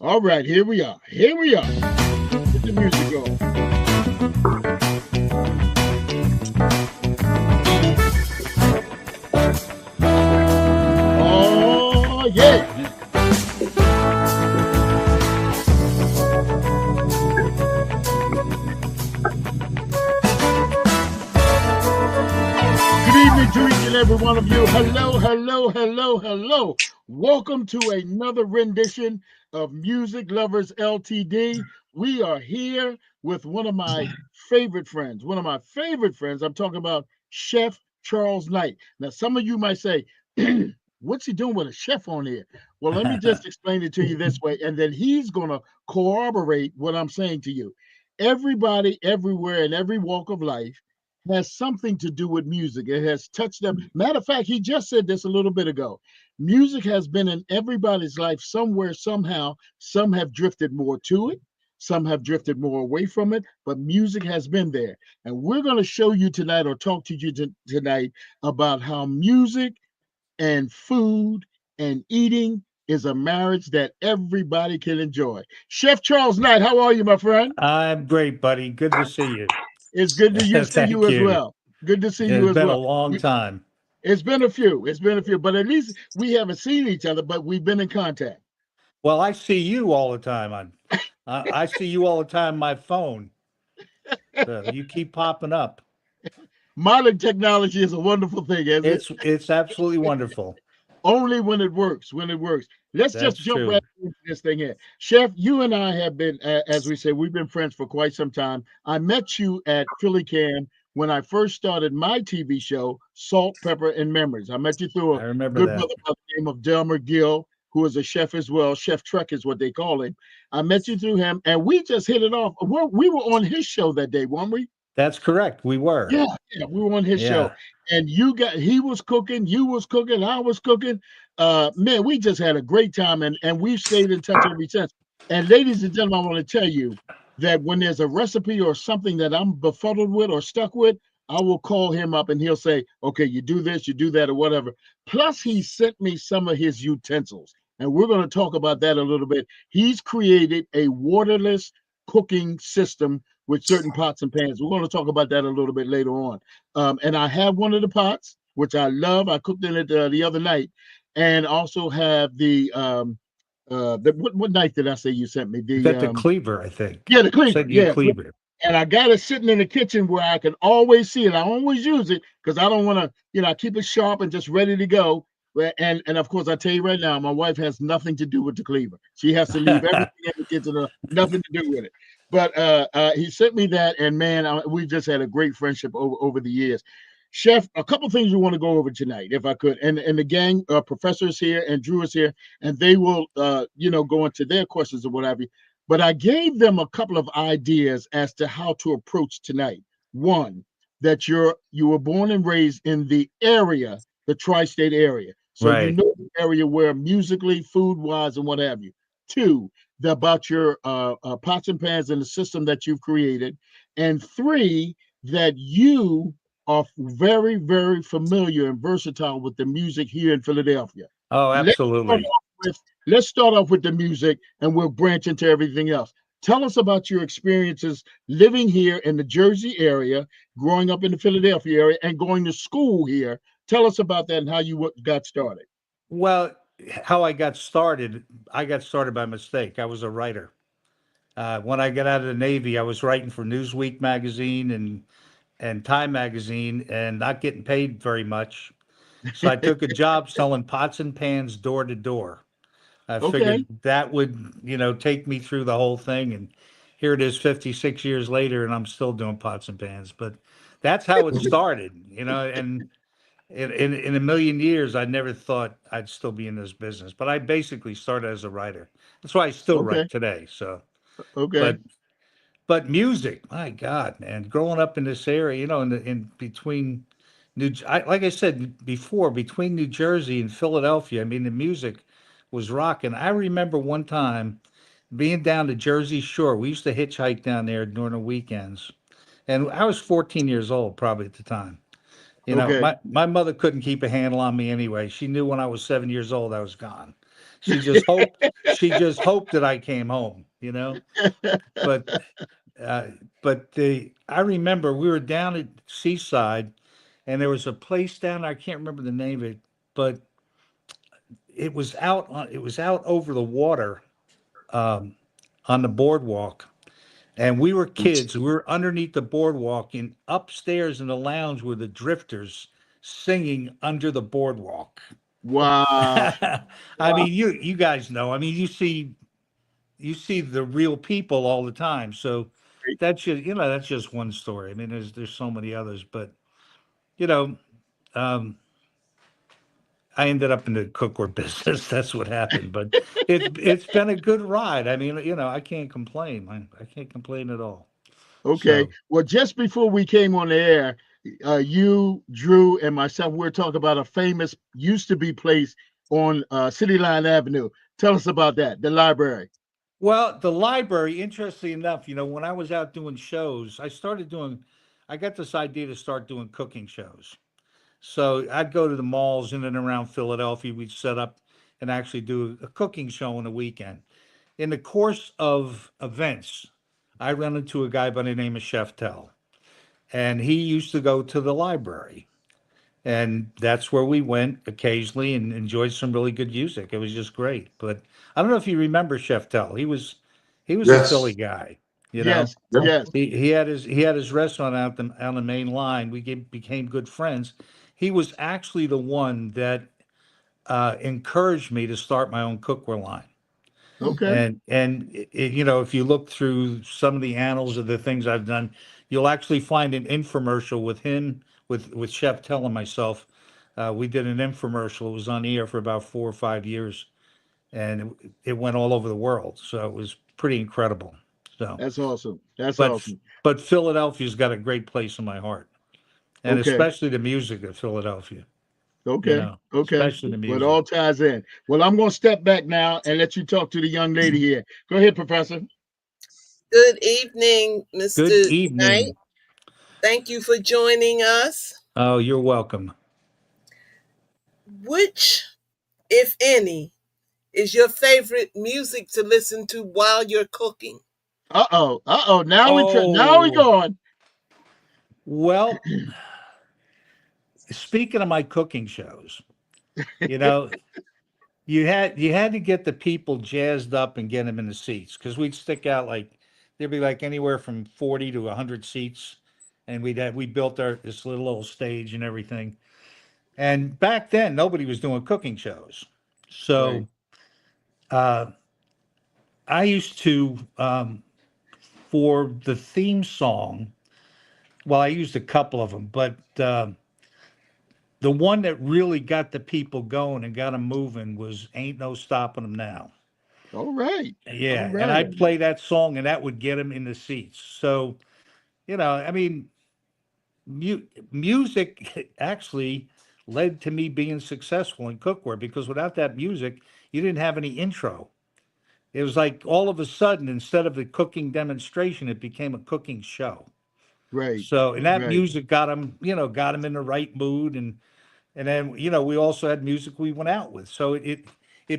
All right, here we are. Here we are. Get the music going. Oh, yeah. Good evening to each and every one of you. Hello, hello, hello, hello. Welcome to another rendition of Music Lovers LTD. We are here with one of my favorite friends. One of my favorite friends. I'm talking about Chef Charles Knight. Now, some of you might say, what's he doing with a chef on here? Well, let me just explain it to you this way, and then he's going to corroborate what I'm saying to you. Everybody, everywhere, in every walk of life has something to do with music. It has touched them. Matter of fact, he just said this a little bit ago. Music has been in everybody's life somewhere, somehow. Some have drifted more to it, some have drifted more away from it, but music has been there. And we're going to show you tonight or talk to you tonight about how music and food and eating is a marriage that everybody can enjoy. Chef Charles Knight, how are you, my friend? I'm great, buddy. Good to see you. It's good to see you Thank as you. well. Good to see you It's as been a well. long We, time. it's been a few. It's been a few, but at least we haven't seen each other, but we've been in contact. Well, I see you all the time I see you all the time on my phone. So you keep popping up. Modern technology is a wonderful thing, isn't it? It's absolutely wonderful. Only when it works. When it works. Let's just That's jump right true. into this thing here. Chef, you and I have been, as we say, we've been friends for quite some time. I met you at Philly Can when I first started my TV show, Salt, Pepper, and Memories. I met you through a I remember good that. brother by the name of Delmer Gill, who is a chef as well. Chef Trek is what they call him. I met you through him, and we just hit it off. We were on his show that day, weren't we? That's correct. We were. Yeah, we were on his show, Yeah. and he was cooking, you was cooking, I was cooking. Man, we just had a great time, and we've stayed in touch ever since. And ladies and gentlemen, I want to tell you that when there's a recipe or something that I'm befuddled with or stuck with, I will call him up and he'll say, "Okay, you do this, you do that, or whatever." Plus, he sent me some of his utensils, and we're going to talk about that a little bit. He's created a waterless cooking system with certain pots and pans. We're going to talk about that a little bit later on. And I have one of the pots, which I love. I cooked in it the other night, and also have what night did I say you sent me? Is that the cleaver, I think? Yeah, the You cleaver. said you Yeah, cleaver. and I got it sitting in the kitchen where I can always see it. I always use it because I don't want to, I keep it sharp and just ready to go. And of course, I tell you right now, my wife has nothing to do with the cleaver. She has to leave everything in the kitchen, nothing to do with it. But he sent me that, and man, we just had a great friendship over the years. Chef, a couple things we want to go over tonight, if I could, and the gang, professor is here and Drew is here, and they will, go into their questions or whatever. But I gave them a couple of ideas as to how to approach tonight. One, that you were born and raised in the area, the tri-state area. So you Right. know the area where musically, food-wise, and what have you. Two, about your pots and pans and the system that you've created. And three, that you are very, very familiar and versatile with the music here in Philadelphia. Oh, Let's start absolutely. off with let's start off with the music and we'll branch into everything else. Tell us about your experiences living here in the Jersey area, growing up in the Philadelphia area, and going to school here. Tell us about that and how you got started. Well, how I got started by mistake. I was a writer. When I got out of the Navy, I was writing for Newsweek magazine and Time magazine and not getting paid very much. So I took a job selling pots and pans door to door. I Okay. figured that would, take me through the whole thing. And here it is 56 years later, and I'm still doing pots and pans. But that's how it started, and in a million years, I never thought I'd still be in this business. But I basically started as a writer. That's why I still Okay. write today. So, Okay. but but music, my God, man, growing up in this area, in between like I said before, between New Jersey and Philadelphia, I mean, the music was rocking. I remember one time being down the Jersey Shore. We used to hitchhike down there during the weekends, and I was 14 years old probably at the time. Okay. My mother couldn't keep a handle on me anyway. She knew when I was 7 years old I was gone. She just hoped that I came home, you know. But uh, I remember we were down at Seaside, and there was a place down there, I can't remember the name of it, but it was out over the water, um, on the boardwalk. And we were kids. We were underneath the boardwalk, and upstairs in the lounge were the Drifters singing under the boardwalk. Wow. I mean, you guys know. I mean, you see the real people all the time. So that's just one story. I mean, there's so many others, but you know, um, I ended up in the cookware business. That's what happened. But it's been a good ride. I mean, I can't complain. I can't complain at all. Okay. So, Well, just before we came on the air, you, Drew, and myself, we are talking about a famous used to be place on City Line Avenue. Tell us about that, the library. well, the library, interestingly enough, when I was out doing shows, I got this idea to start doing cooking shows. So I'd go to the malls in and around Philadelphia. We'd set up and actually do a cooking show on the weekend. In the course of events, I run into a guy by the name of Chef Tell, and he used to go to the library. And that's where we went occasionally and enjoyed some really good music. It was just great. But I don't know if you remember Chef Tell. He was a Philly Yes. guy, you know. Yes, yes. He had his restaurant out on the main line. Became good friends. He was actually the one that encouraged me to start my own cookware line. Okay. And if you look through some of the annals of the things I've done, you'll actually find an infomercial with him, with Chef Tell and myself. We did an infomercial. It was on the air for about 4 or 5 years, and it went all over the world. So it was pretty incredible. So, That's awesome. That's but awesome. but Philadelphia's got a great place in my heart, and Okay. especially the music of Philadelphia. Okay. Okay. Especially the Well, it music. all ties in. Well, I'm going to step back now and let you talk to the young lady here. Go ahead, Professor. Good evening, Good Mr. Knight. evening. Thank you for joining us. Oh, you're welcome. Which, if any, is your favorite music to listen to while you're cooking? Uh-oh. Uh-oh. Now we Oh, going. well, speaking of my cooking shows, you know, you had to get the people jazzed up and get them in the seats because we'd stick out like there'd be like anywhere from 40 to 100 seats, and we built our this little old stage and everything. And back then, nobody was doing cooking shows, Right. so uh, I used to for the theme song. Well, I used a couple of them, but the one that really got the people going and got them moving was "Ain't No Stopping Them Now." All right. All Yeah, and right. I'd play that song, and that would get them in the seats. So, I mean, music actually led to me being successful in cookware because without that music, you didn't have any intro. It was like all of a sudden, instead of the cooking demonstration, it became a cooking show. Right. So, and that Right. music got them in the right mood, and then we also had music we went out with. So it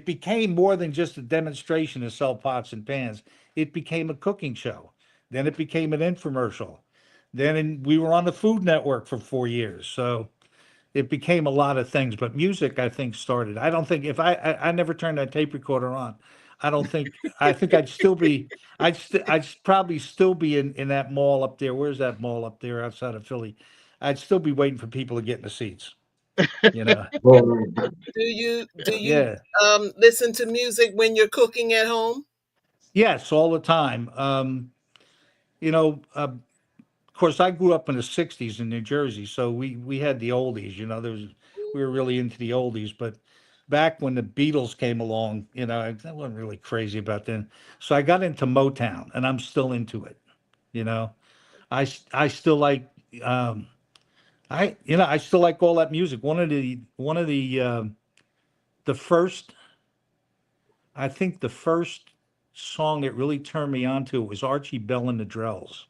became more than just a demonstration to sell pots and pans. It became a cooking show. Then it became an infomercial. We were on the Food Network for 4 years. So it became a lot of things. But music, I think, started. I don't think if I never turned that tape recorder on. I think I'd probably still be in that mall up there. Where's that mall up there outside of Philly? I'd still be waiting for people to get in the seats. You know. Well, Do you Yeah. listen to music when you're cooking at home? Yes, all the time. Of course, I grew up in the '60s in New Jersey, so we had the oldies. We were really into the oldies. But back when the Beatles came along, I wasn't really crazy about them. So I got into Motown, and I'm still into it. You know, I still like I still like all that music. The first I think the first song that really turned me on to it was Archie Bell and the Drells.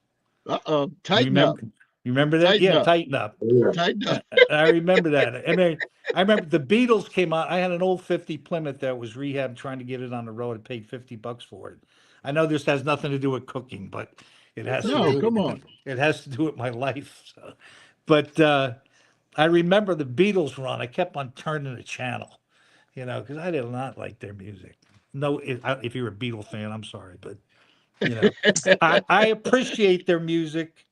Uh-oh. You Tighten up. remember? You You remember that? Tighten Yeah, up. Tighten Up. Yeah. Tighten up. I remember that. And then I remember the Beatles came out. I had an old 50 Plymouth that was rehab trying to get it on the road. I paid $50 for it. I know this has nothing to do with cooking, but it has to No, do come on. it has to do with my life. So. But I remember the Beatles were on. I kept on turning the channel, because I did not like their music. No, if you're a Beatle fan, I'm sorry, but you know, I appreciate their music,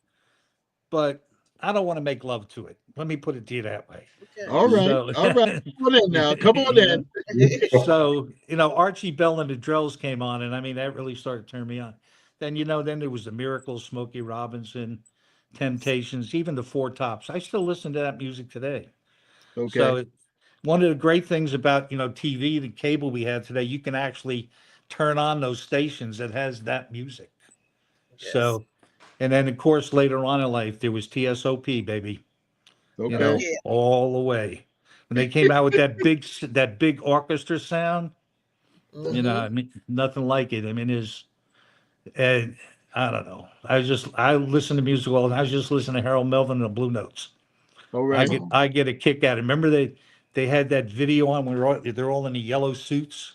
but I don't want to make love to it. Let me put it to you that way. Okay. All right. So, All right. Come on in now. Come on you know, in. so Archie Bell and the Drells came on, and I mean that really started turning me on. Then then there was the Miracles, Smokey Robinson, Temptations, even the Four Tops. I still listen to that music today. Okay. So one of the great things about TV, the cable we have today, you can actually turn on those stations that has that music. Yes. So, and then of course later on in life there was TSOP, baby, Oh Okay. yeah. all the way. When they came out with that big orchestra sound, Mm-hmm. I mean nothing like it. I mean, and I don't know. I listen to music all, and I was just listening to Harold Melvin and the Blue Notes. All I right. get I get a kick out of it. Remember they had that video on where they're all in the yellow suits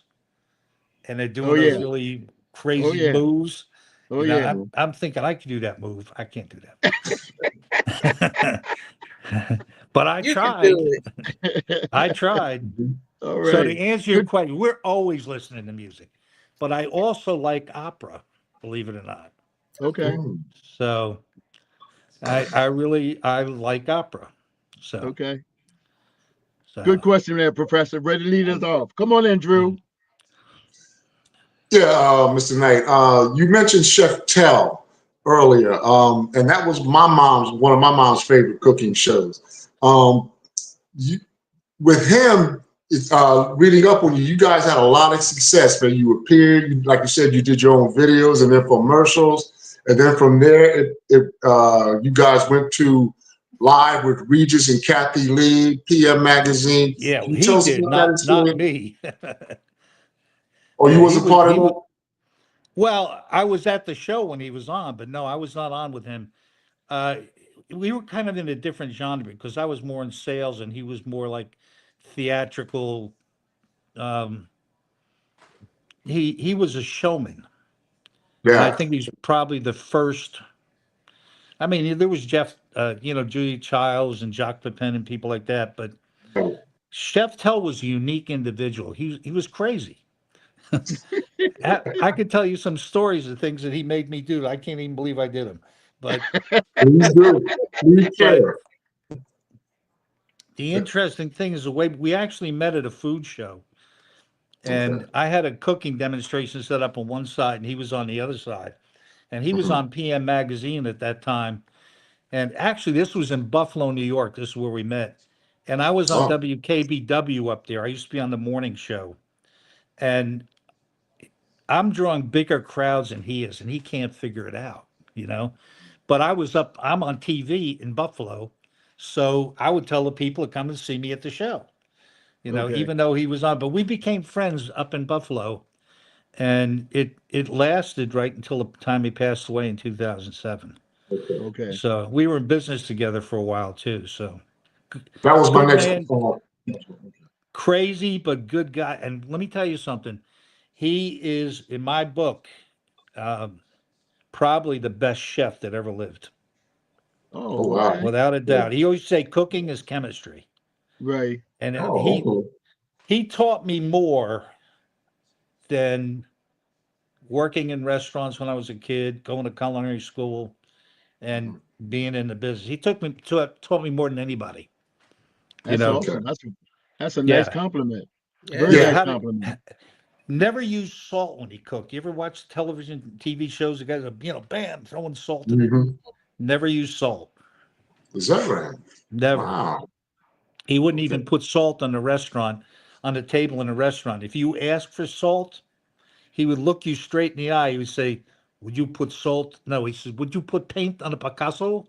and they're Oh doing those yeah. really Oh crazy yeah. moves. Oh yeah. I'm thinking I could do that move. I can't do that move. But I You can tried. do I tried. All So to right. answer your Good. question, we're always listening to music. But I also like opera, believe it or not. it. Okay. Okay. So I like opera. So Okay. Good so question there, Professor. Ready to lead us off. Come on in, Drew. Yeah, Mr. Knight. You mentioned Chef Tell earlier, and that was one of my mom's favorite cooking shows. You, with him, reading up on you, you guys had a lot of success. Man, you appeared, like you said, you did your own videos and infomercials, and then from there, you guys went to live with Regis and Kathy Lee, PM Magazine. yeah, Can you he tell us did about that not experience? me. Or you Yeah, was a part of he was. that? Well, I was at the show when he was on, but no, I was not on with him. Uh, we were kind of in a different genre because I was more in sales and he was more like theatrical. Um, he was a showman, and I Yeah. think he's probably the first. I mean, there was Jeff, Julie Childs and Jacques Pepin and people like that, but Chef Tell was a unique individual. He was crazy. I could tell you some stories of things that he made me do. I can't even believe I did them. But Please do. Please but share. the interesting thing is the way we actually met at a food show, Okay. and I had a cooking demonstration set up on one side, and he was on the other side, and he was Mhm. on PM Magazine at that time. And actually, this was in Buffalo, New York. This is where we met, and I was on Oh, WKBW up there. I used to be on the morning show, and I'm drawing bigger crowds than he is, and he can't figure it out, you know. But I'm on TV in Buffalo, so I would tell the people to come and see me at the show, Okay. even though he was on. But we became friends up in Buffalo, and it lasted right until the time he passed away in 2007. okay. Okay. So we were in business together for a while too. So That was my good next. man, crazy but good guy. And let me tell you something. He is, in my book, um, probably the best chef that ever lived, Oh, Oh, wow. okay. without a Yeah. doubt. He always say cooking is chemistry, Right. and Oh, okay. he taught me more than working in restaurants when I was a kid, going to culinary school, and being in the business. He taught me more than anybody. You That's know, Okay. awesome. That's a nice yeah, compliment. Very yeah. Yeah. nice How to compliment. never use salt when you cook. You ever watch television, TV shows? The guys are, bam, throwing salt in it. Hmm. Never use salt. Is that right? Never. Wow. He wouldn't Okay. even put salt on the restaurant, on the table in a restaurant. If you ask for salt, he would look you straight in the eye. He would say, "Would you put salt?" No, he says, "Would you put paint on a Picasso?"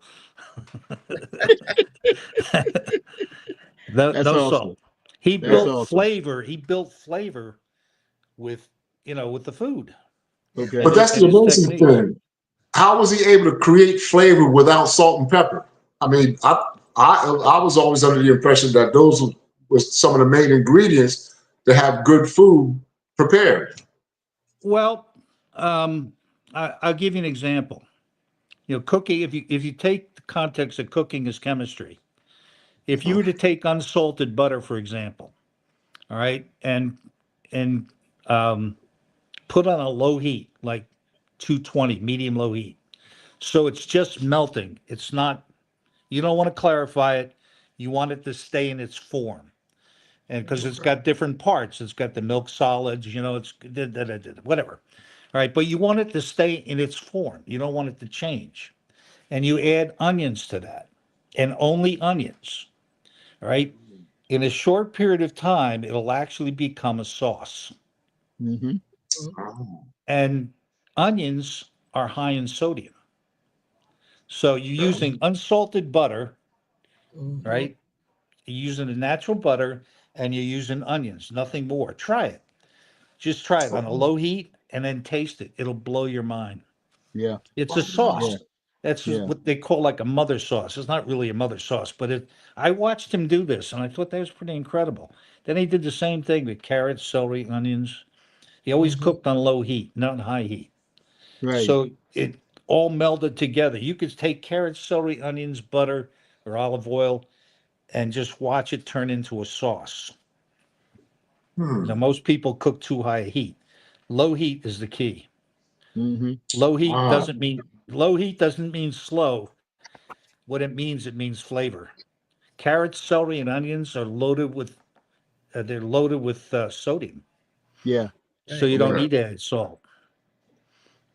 No, That's no awesome. salt. He That's Yeah. built awesome. flavor. He built flavor with, with the food Yeah. But Okay. that's and the his amazing techniques. thing. How was he able to create flavor without salt and pepper? I mean, I was always under the impression that those was some of the main ingredients to have good food prepared. Well, I'll give you an example. You know, cooking. If you take the context of cooking as chemistry, if you were to take unsalted butter, for example, all right, and um, put on a low heat, like 220, medium low heat, so it's just melting. It's not. You don't want to clarify it. You want it to stay in its form, and because it's got different parts, it's got the milk solids. You know, it's whatever. All right, but you want it to stay in its form. You don't want it to change. And you add onions to that, and only onions. All right. In a short period of time, it'll actually become a sauce. Mm-hmm. Oh, And onions are high in sodium. So you're using unsalted butter, Mm-hmm. right? You're using the natural butter and you're using onions, nothing more. Try it. Just try it on a low heat and then taste it. It'll blow your mind. Yeah. It's a Yeah. sauce. That's Yeah. what they call like a mother sauce. It's not really a mother sauce, but I watched him do this and I thought that was pretty incredible. Then he did the same thing with carrots, celery, onions. He always Mm-hmm. cooked on low heat, not high heat. Right. So it all melded together. You could take carrots, celery, onions, butter, or olive oil and just watch it turn into a sauce. Now, hmm. most people cook too high a heat. Low heat is the key. Mm-hmm. Wow. Low heat doesn't mean slow. What it means flavor. Carrots, celery, and onions are loaded with they're loaded with sodium, Yeah. so Right. you don't Okay. need to add salt.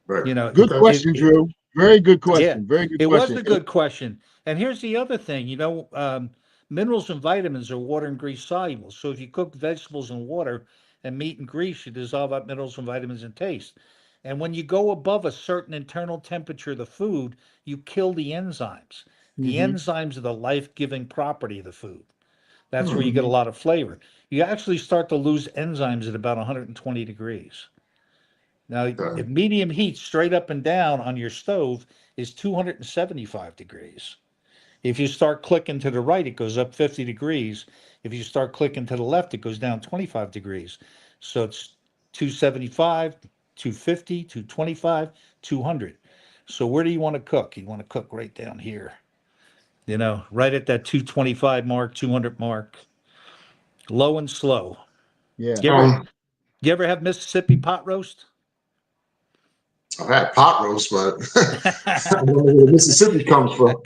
Right. You know, Good Okay. question, Drew. Very good yeah, question. Very good it was question. a good question. And here's the other thing, minerals and vitamins are water and grease soluble. So if you cook vegetables in water and meat and grease, you dissolve out minerals and vitamins and taste. And when you go above a certain internal temperature of the food, you kill the enzymes. The Mm-hmm. enzymes are the life-giving property of the food. That's where Hmm. you get a Mm-hmm. lot of flavor. You actually start to lose enzymes at about 120 degrees. Now, Okay. if medium heat straight up and down on your stove is 275 degrees. If you start clicking to the right, it goes up 50 degrees. If you start clicking to the left, it goes down 25 degrees. So it's 275, 250, 225, 200. So where do you want to cook? You want to cook right down here, right at that 225 mark, 200 mark, low and slow. Yeah. You ever, Um, you ever have Mississippi pot roast? I've had pot roast, but I don't know where Mississippi comes from.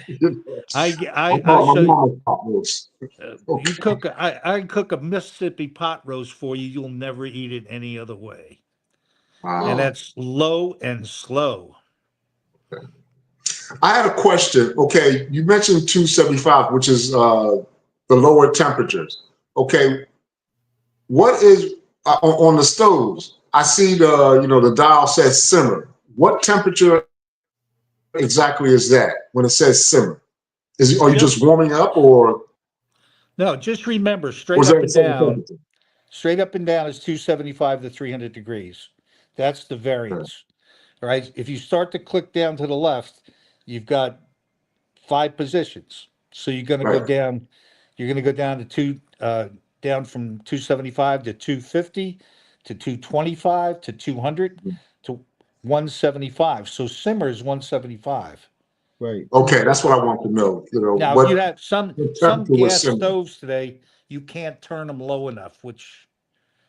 I I'll call my show you. mama pot roast. You Okay. cook. I cook a Mississippi pot roast for you. You'll never eat it any other way, and Wow. that's low and slow. I had a question. Okay, you mentioned 275, which is the lower temperatures. Okay, what is on the stoves? I see the dial says simmer. What temperature exactly is that when it says simmer? Are you just Just warming up, or no. Just remember, is that a certain temperature? straight up and down is 275 to 300 degrees. That's the Okay. variance. All right. If you start to click down to the left, you've got five positions. So you're going to go Right. down. You're going to go down to down from 275 to 250 to 225 to 200 to 175. So simmer is 175. Right. Okay, that's what I want to know. Now, if you What have some temperature was gas simmer? stoves today, you can't turn them low enough, which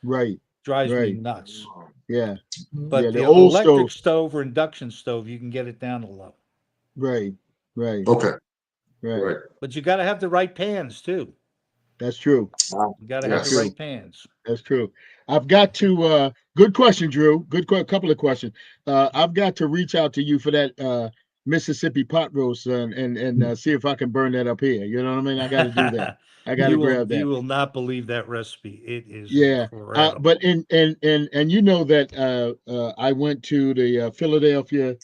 Right. drives me Right. nuts. Yeah. Mm-hmm. Yeah. But The the old electric stove. stove or induction stove, you can get it down to low. Right. Right. Okay, Right. right. But you got to have the right pans too. That's true. You got to have That's the Yes. true. right pans. That's true. I've got to good question, Drew. Couple of questions. I've got to reach out to you for that Mississippi pot roast and see if I can burn that up here. You know what I mean? I got to do that. I got to grab You that. will not believe that recipe. It is Yeah. But incredible. and you know that I went to the Philadelphia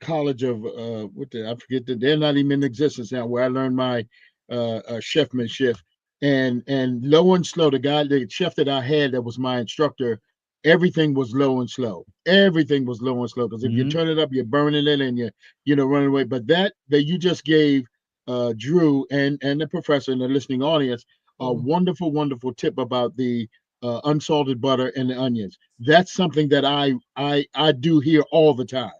College of I forget that they're not even in existence now, where I learned my chefmanship. And low and slow, the chef that I had that was my instructor, everything was low and slow. Everything was low and slow because if you Mhm. turn it up, you're burning it and you're running away. But that you just gave Drew and the professor and the listening audience a Mm. wonderful, wonderful tip about the unsalted butter and the onions. That's something that I do here all the time.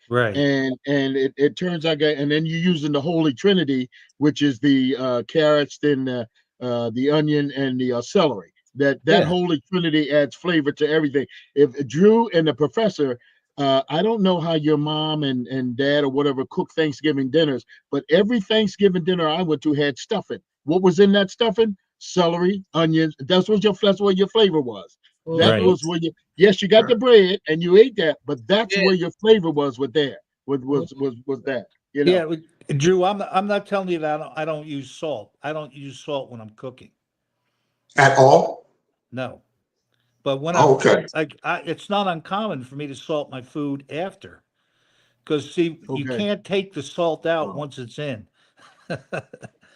Right. And it turns out, and then you're using the Holy Trinity, which is the carrots, then the onion, and the celery. That Yeah. Holy Trinity adds flavor to everything. If Drew and the professor, I don't know how your mom and dad or whatever cook Thanksgiving dinners, but every Thanksgiving dinner I went to had stuffing. What was in that stuffing? Celery, onions. That's what your flavor was. That Right. Mhm. was where you. Yes, you got the bread and you ate that, but that's Yeah. where your flavor was. With there, Mhm. was that. You Yeah, know. Drew, I'm not telling you that I don't use salt. I don't use salt when I'm cooking. At all? No. But when I'm Oh, okay. it's not uncommon for me to salt my food after. Because see, you Okay. can't take the salt out Oh, once it's in.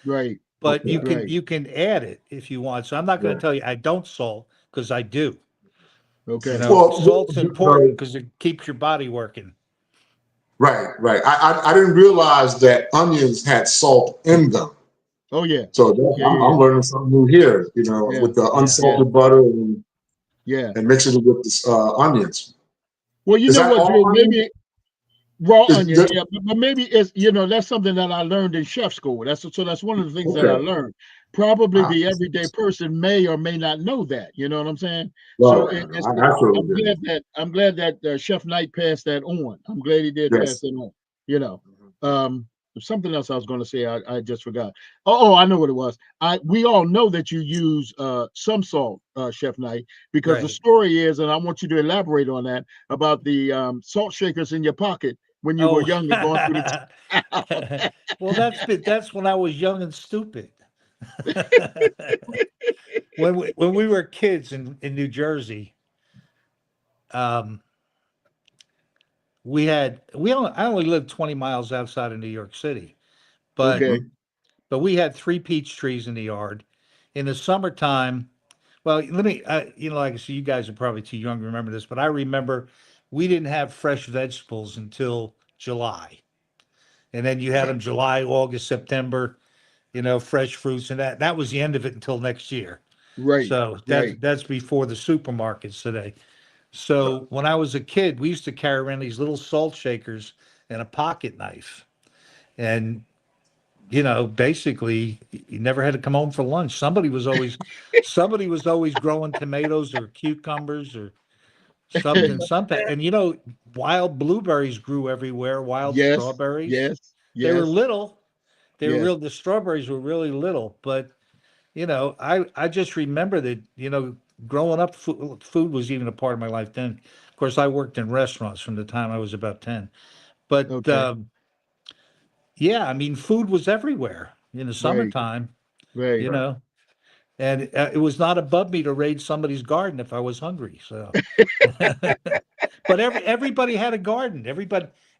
Right. But okay. Right. you can add it if you want. So I'm not going to Right. tell you I don't salt because I do. You Okay. know, Well, salt's important because it keeps your body working. right, right. I didn't realize that onions had salt in them. Oh yeah. So Yeah. I'm Yeah. learning something new here, Yeah. with the Yeah. Yeah. unsalted butter Yeah. and mixing it with the onions. Well, you Is know that what, all Drew? onions? Maybe raw Is onions, that, yeah, but maybe it's that's something that I learned in chef school. That's one of the things that I okay. learned. Probably Ah, the everyday person may or may not know that. You know what I'm saying? So right. it's I surely didn't. I'm glad that Chef Knight passed that on. I'm glad he did pass Yes. it on. You know, um, something else I was going to say I just forgot. Oh, I know what it was. We all know that you use some salt, Chef Knight, because the Right. story is, and I want you to elaborate on that about the salt shakers in your pocket when you were Oh, younger going through the town. well, that's when I was young and stupid. When we were kids in New Jersey, um, I only lived 20 miles outside of New York City, but Okay. Mhm. we had three peach trees in the yard. In the summertime, well, let me, like I said, you guys are probably too young to remember this, but I remember we didn't have fresh vegetables until July. And then you had them July, August, September, fresh fruits, and that was the end of it until next year. Right. So Right. that's before the supermarkets today. So when I was a kid, we used to carry around these little salt shakers and a pocket knife. And basically you never had to come home for lunch. Somebody was always growing tomatoes or cucumbers or something. And wild blueberries grew everywhere, wild Yes. strawberries. Yes. They were Yes. little. Yes. The strawberries were really little, but I just remember that, growing up, food was even a part of my life then. Of course, I worked in restaurants from the time I was about 10. But Okay. yeah, I mean, food was everywhere in the Right. summertime, you Right. Right. know, and it was not above me to raid somebody's garden if I was hungry. So, but everybody had a garden.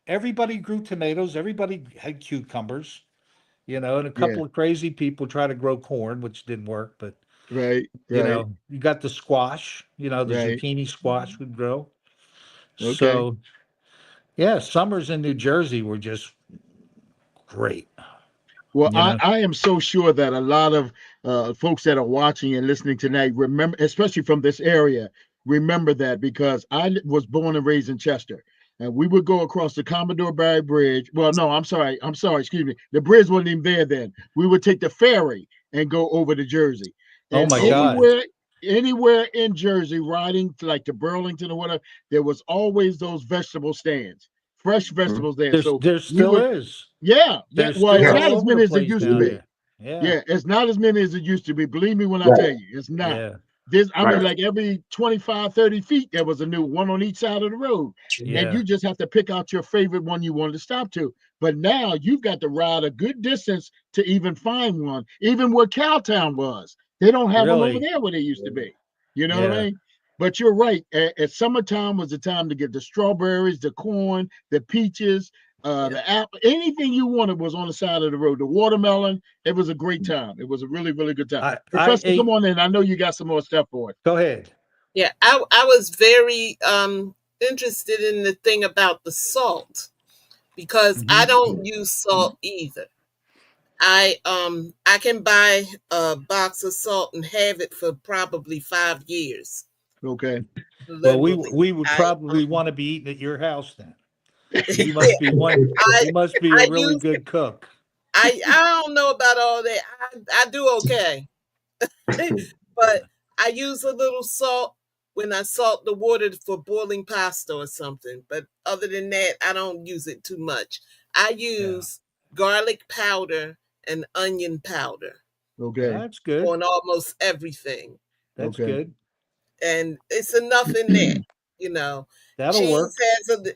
Everybody grew tomatoes. Everybody had cucumbers, and a Yeah. couple of crazy people tried to grow corn, which didn't work. But Right. Right. you got the squash. The Right. zucchini squash would grow. Okay. So yeah, summers in New Jersey were just great. Well, You know. I am so sure that a lot of folks that are watching and listening tonight remember, especially from this area, remember that because was born and raised in Chester. And we would go across the Commodore Barry Bridge. Well, no, I'm sorry. I'm sorry. Excuse me. The bridge wasn't even there then. We would take the ferry and go over to Jersey. Oh And my Okay. God. anywhere in Jersey, riding to like to Burlington or whatever, there was always those vegetable stands, fresh Mhm. vegetables there. So There we still would is. yeah, yeah. They're Well, still it's Yeah. not all as over many the as it place used to down be. Mhm. there. Yeah. Yeah, it's not as many as it used to be. Believe me when I tell Right. you, it's not. Yeah. I mean, Right. like every 25, 30 feet, there was a new one on each side of the road. And Yeah. you just have to pick out your favorite one you wanted to stop to. But now you've got to ride a good distance to even find one, even where Cowtown was. They don't have one over Really. there where they used to be. You know what I Yeah. mean? But you're right. At summertime was the time to get the strawberries, the corn, the peaches, Yeah. the apple, anything you wanted was on the side of the road. The watermelon, it was a great time. It was a really, really good time. I Professor, come ate. on in. I know you got some more stuff for it. Go ahead. Yeah. I was very interested in the thing about the salt because I Hmm. don't use salt either. I can buy a box of salt and have it for probably 5 years. Okay. Well, we Literally. we would I probably want to be eating at your house then. You yeah, must be one. I You must be a I really use good cook. I don't know about all that. I do okay. But I use a little salt when I salt the water for boiling pasta or something. But other than that, I don't use it too much. I Yeah, use garlic powder and onion powder Okay. that's good. on almost everything. That's Okay. good. And it's enough in there, you know. That'll Cheese work.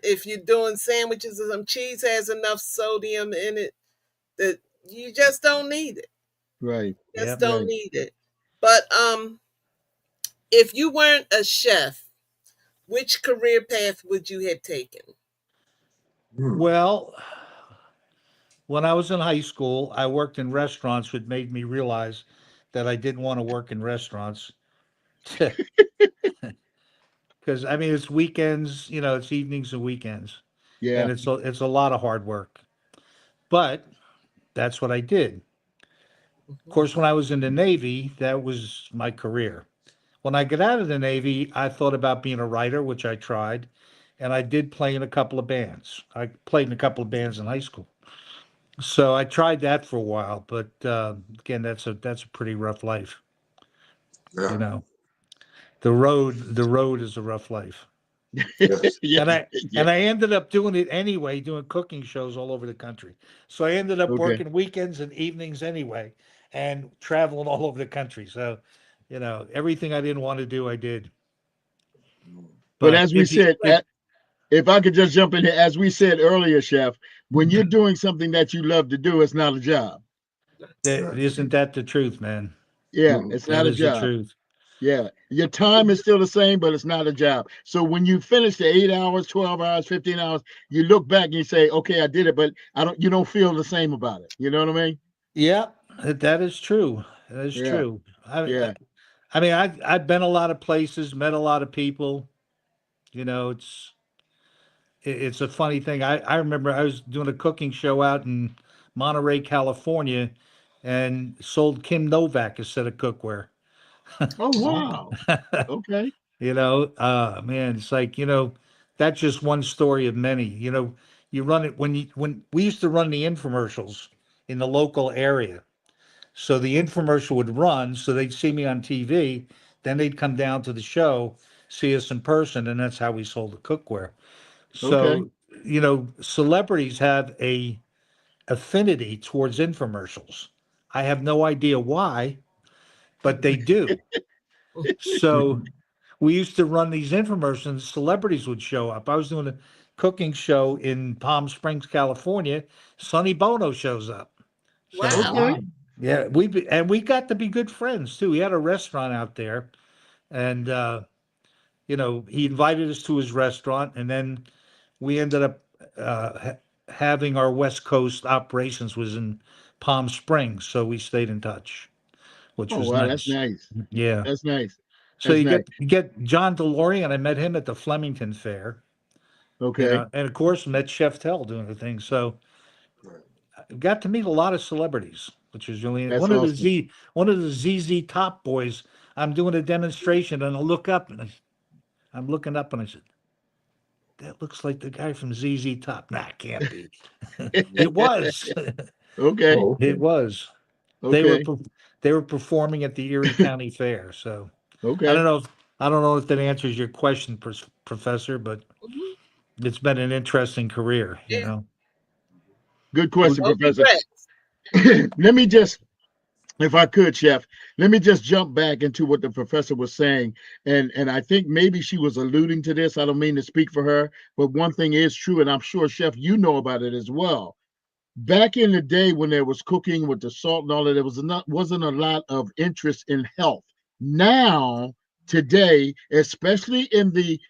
if you're doing sandwiches or some cheese has enough sodium in it that you just don't need it. Right. Just Yep. don't Right. need it. But if you weren't a chef, which career path would you have taken? Mm. Well, when I was in high school, I worked in restaurants, which made me realize that I didn't want to work in restaurants. Because I mean, it's weekends, it's evenings and weekends, and Yeah. it's a lot of hard work. But that's what I did. Of Mhm. course, when I was in the Navy, that was my career. When I got out of the Navy, I thought about being a writer, which I tried, and I did play in a couple of bands. I played in a couple of bands in high school, so I tried that for a while. But again, that's a pretty rough life. You Yeah. know, the road is a rough life. Yes. Yeah. And I Yeah. and I ended up doing it anyway, doing cooking shows all over the country. So I ended up Okay. working weekends and evenings anyway, and traveling all over the country. So, everything I didn't want to do, I did. But But as we said, if if I could just jump in here, as we said earlier, Chef, when you're doing something that you love to do, it's not a job. that Right. isn't that the truth, man? Yeah, Mm. it's That not a is the job. truth. Yeah. Your time is still the same, but it's not a job. So when you finish the 8 hours, 12 hours, 15 hours, you look back and you say, okay, I did it, but you don't feel the same about it. You know what I mean? Yeah, that is true. That is Yeah. true. I, I, Yeah. I mean, I've been a lot of places, met a lot of people. It's it's a funny thing. I remember I was doing a cooking show out in Monterey, California, and sold Kim Novak a set of cookware. Oh, wow. Okay. Man, it's like, that's just one story of many. You run it when we used to run the infomercials in the local area. So the infomercial would run, so they'd see me on TV, then they'd come down to the show, see us in person, and that's how we sold the cookware. Okay. So, celebrities have a affinity towards infomercials. I have no idea why, but they do. So we used to run these infomercials, celebrities would show up. I was doing a cooking show in Palm Springs, California. Sonny Bono shows up. So Wow. Okay. yeah, we got to be good friends too. He had a restaurant out there, and he invited us to his restaurant, and then we ended up having our West Coast operations was in Palm Springs, so we stayed in touch, which Oh, was wow. That's nice. nice. Yeah. That's nice. So That's you nice. get John DeLorean. I met him at the Flemington Fair, Okay. and of course met Chef Tell doing the thing. So I got to meet a lot of celebrities, which was really That's awesome. one of the ZZ Top boys. I'm doing a demonstration, and I look up, and I'm looking up, and I said, "That looks like the guy from ZZ Top." Nah, it can't be. It was. Okay. Oh, It was. They were Okay. they were performing at the Erie County Fair. So I don't Okay. know if I don't know if that answers your question, Professor, but Mhm. it's been an interesting career. Yeah. Good well, question, No Professor. regrets. Let me just, if I could, Chef, let me just jump back into what the professor was saying. And I think maybe she was alluding to this. I don't mean to speak for her, but one thing is true, and I'm sure, Chef, you know about it as well. Back in the day when there was cooking with the salt and all that, there wasn't a lot of interest in health. Now, today, especially in the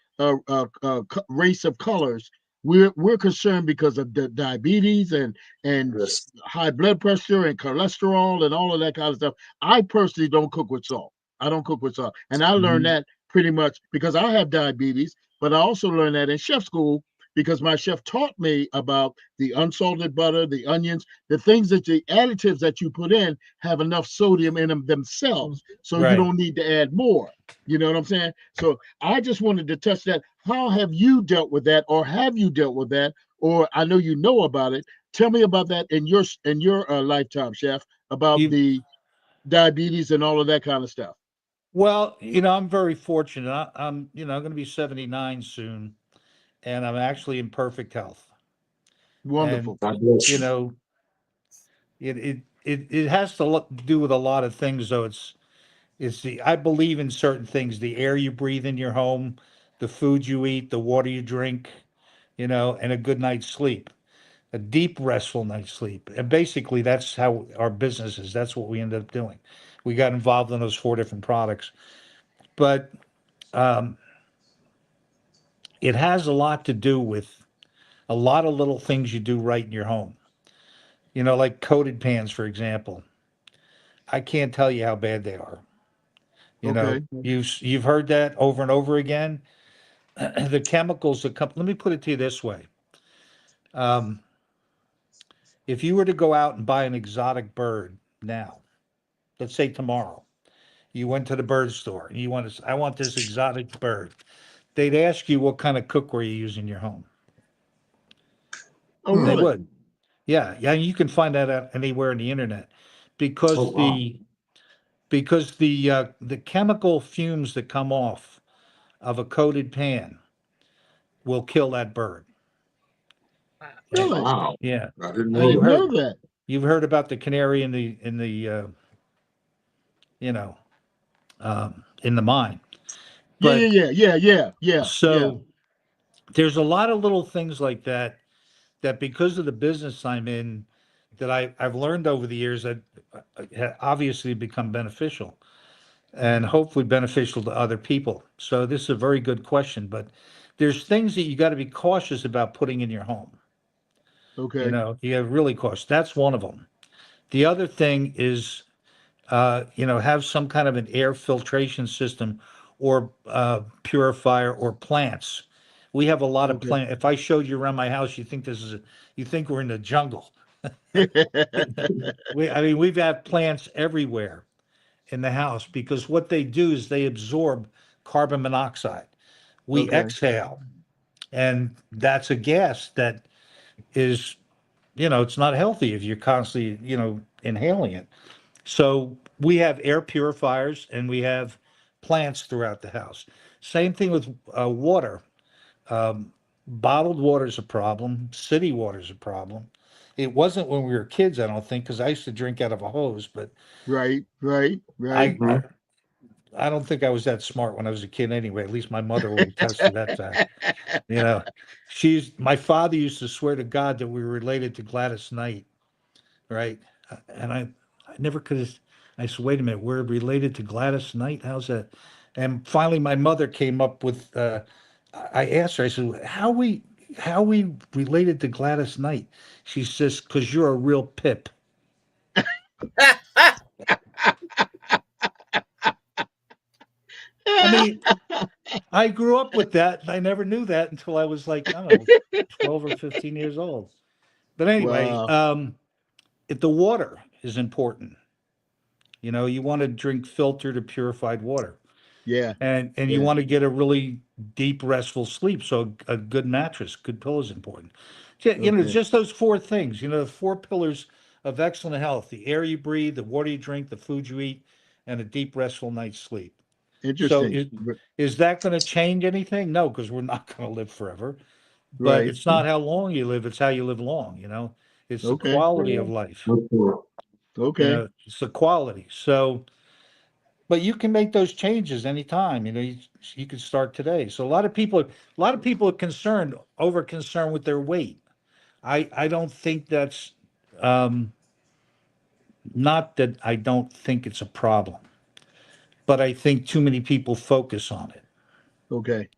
race of colors, we're concerned because of the diabetes and yes. high blood pressure and cholesterol and all of that kind of stuff. I personally don't cook with salt. I don't cook with salt, and I learned Mhm. that pretty much because I have diabetes, but I also learned that in chef school because my chef taught me about the unsalted butter, the onions, the things that the additives that you put in have enough sodium in them themselves, so you Right. don't need to add more. You know what I'm saying? So I just wanted to touch that. How have you dealt with that, or have you dealt with that, or I know you know about it? Tell me about that in your lifetime, chef, about You the diabetes and all of that kind of stuff. Well, I'm very fortunate. I'm going to be 79 soon, and I'm actually in perfect health. And Wonderful. God bless you you. know, it has to do with a lot of things. Though it's the I believe in certain things: the air you breathe in your home, the food you eat, the water you drink, and a good night's sleep, a deep, restful night's sleep. And basically, that's how our business is. That's what we ended up doing. We got involved in those four different products, but um, it has a lot to do with a lot of little things you do right in your home. Like coated pans, for example. I can't tell you how bad they are. Okay. You've heard that over and over again. The chemicals that come. Let me put it to you this way: um, if you were to go out and buy an exotic bird now, let's say tomorrow, you went to the bird store and I want this exotic bird. They'd ask you what kind of cookware you use in your home. Oh, They Hmm. really? would. Yeah, yeah. You can find that out anywhere on the internet Oh because wow. the chemical fumes that come off of a coated pan will kill that bird. And Really? Wow. yeah, I didn't I know you've didn't that. know heard that. you've heard about the canary you know in the mine, Yeah, but yeah, yeah, yeah, yeah, yeah, yeah. so there's a lot of little things like that because of the business I'm in that I've learned over the years that obviously become beneficial and hopefully beneficial to other people. So this is a very good question, but there's things that you got to be cautious about putting in your home. Okay, You have really cautious. That's one of them. The other thing is, have some kind of an air filtration system or purifier or plants. We have a lot of okay. plant. If I showed you around my house, you think we're in the jungle. I mean, we've had plants everywhere in the house because what they do is they absorb carbon monoxide. We Okay, exhale, and that's a gas that is, it's not healthy if you're constantly, inhaling it. So we have air purifiers and we have plants throughout the house. Same thing with water. Um, Bottled water is a problem. City water is a problem. It wasn't when we were kids, I don't think, because I used to drink out of a hose. But right, right, right. I, Hmm. I I don't think I was that smart when I was a kid anyway. At least my mother will attest to that fact. You know, my father used to swear to God that we were related to Gladys Knight, right? And I never could have. I said, wait a minute, we're related to Gladys Knight. How's that? And finally, my mother came up with. I asked her. I said, how we related to Gladys Knight? She says, because you're a real pip. I mean, I grew up with that. And I never knew that until I was like, I don't know, 12 or 15 years old. But anyway, Wow. the water is important. You want to drink filtered or purified water, Yeah, and you yeah. want to get a really deep, restful sleep. So a good mattress, good pillow is important. Okay. Just those four things. The four pillars of excellent health: the air you breathe, the water you drink, the food you eat, and a deep, restful night's sleep. So Interesting. is that going to change anything? No, because we're not going to live forever. But Right. it's not how long you live; it's how you live long. It's the Okay. quality of life. Okay. Okay. It's the quality. So, but you can make those changes anytime. You can start today. So a lot of people are over concerned with their weight. I don't think that's um, not that I don't think it's a problem, but I think too many people focus on it. Okay.